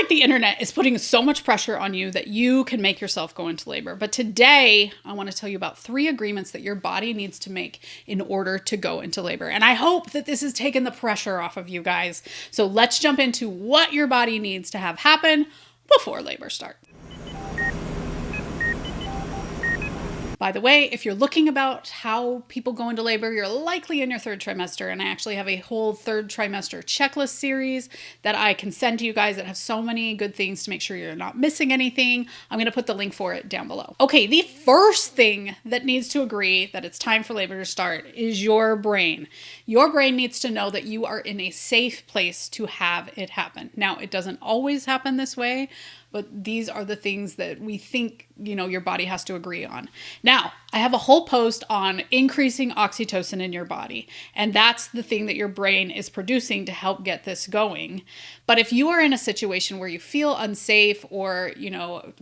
like the internet is putting so much pressure on you that you can make yourself go into labor. But today, I want to tell you about 3 agreements that your body needs to make in order to go into labor. And I hope that this has taken the pressure off of you guys. So let's jump into what your body needs to have happen before labor starts. By the way, if you're looking about how people go into labor, you're likely in your 3rd trimester, and I actually have a whole 3rd trimester checklist series that I can send to you guys that have so many good things to make sure you're not missing anything. I'm going to put the link for it down below. Okay, the first thing that needs to agree that it's time for labor to start is your brain. Your brain needs to know that you are in a safe place to have it happen. Now, it doesn't always happen this way, but these are the things that we think, your body has to agree on. Now, I have a whole post on increasing oxytocin in your body, and that's the thing that your brain is producing to help get this going. But if you are in a situation where you feel unsafe or,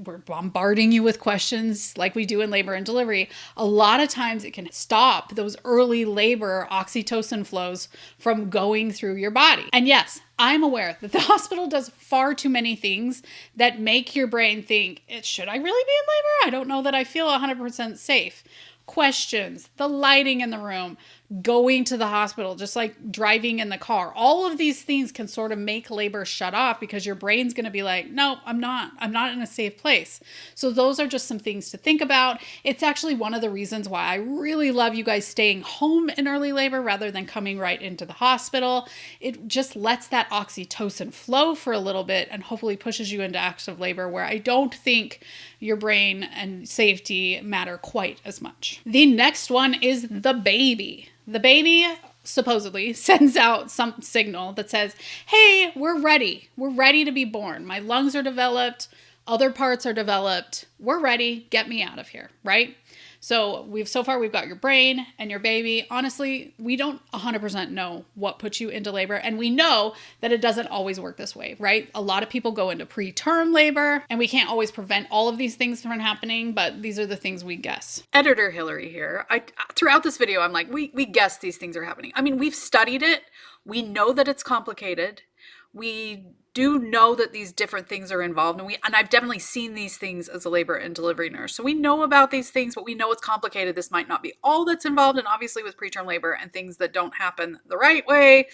we're bombarding you with questions like we do in labor and delivery, a lot of times it can stop those early labor oxytocin flows from going through your body. And yes, I'm aware that the hospital does far too many things that make your brain think, should I really be in labor? I don't know that I feel 100% safe. Questions, the lighting in the room, going to the hospital, just like driving in the car. All of these things can sort of make labor shut off because your brain's going to be like, no, I'm not in a safe place. So those are just some things to think about. It's actually one of the reasons why I really love you guys staying home in early labor rather than coming right into the hospital. It just lets that oxytocin flow for a little bit and hopefully pushes you into active labor, where I don't think your brain and safety matter quite as much. The next one is the baby. The baby supposedly sends out some signal that says, hey, we're ready. We're ready to be born. My lungs are developed. Other parts are developed. We're ready. Get me out of here, right? So so far we've got your brain and your baby. Honestly, we don't 100% know what puts you into labor, and we know that it doesn't always work this way, right? A lot of people go into preterm labor, and we can't always prevent all of these things from happening, but these are the things we guess. Editor Hillary here. Throughout this video, I'm like, we guess these things are happening. I mean, we've studied it. We know that it's complicated. We do know that these different things are involved, and I've definitely seen these things as a labor and delivery nurse. So we know about these things, but we know it's complicated. This might not be all that's involved, and obviously with preterm labor and things that don't happen the right way,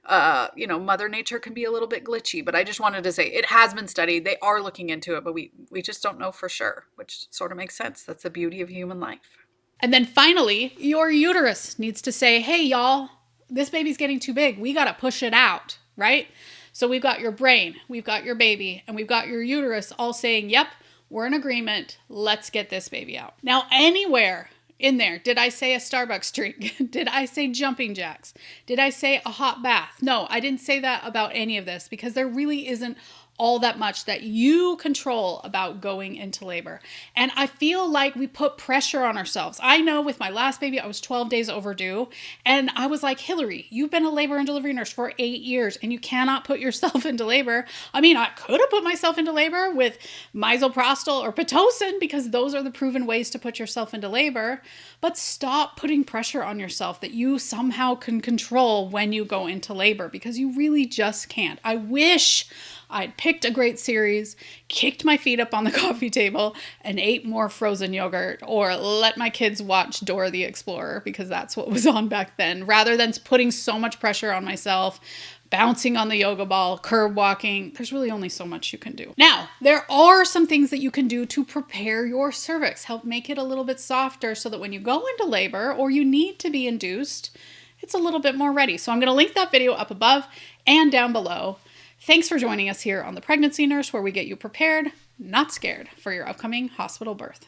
Mother Nature can be a little bit glitchy. But I just wanted to say it has been studied. They are looking into it, but we just don't know for sure, which sort of makes sense. That's the beauty of human life. And then finally, your uterus needs to say, hey, y'all, this baby's getting too big. We got to push it out, right? So we've got your brain, we've got your baby, and we've got your uterus all saying, yep, we're in agreement. Let's get this baby out. Now, anywhere in there, did I say a Starbucks drink? Did I say jumping jacks? Did I say a hot bath? No, I didn't say that about any of this because there really isn't all that much that you control about going into labor. And I feel like we put pressure on ourselves. I know with my last baby, I was 12 days overdue. And I was like, Hillary, you've been a labor and delivery nurse for 8 years and you cannot put yourself into labor. I mean, I could have put myself into labor with misoprostol or Pitocin because those are the proven ways to put yourself into labor. But stop putting pressure on yourself that you somehow can control when you go into labor, because you really just can't. I wish I'd picked a great series, kicked my feet up on the coffee table, and ate more frozen yogurt, or let my kids watch Dora the Explorer because that's what was on back then, rather than putting so much pressure on myself, bouncing on the yoga ball, curb walking. There's really only so much you can do. Now, there are some things that you can do to prepare your cervix, help make it a little bit softer so that when you go into labor or you need to be induced, it's a little bit more ready. So I'm going to link that video up above and down below. Thanks for joining us here on The Pregnancy Nurse, where we get you prepared, not scared, for your upcoming hospital birth.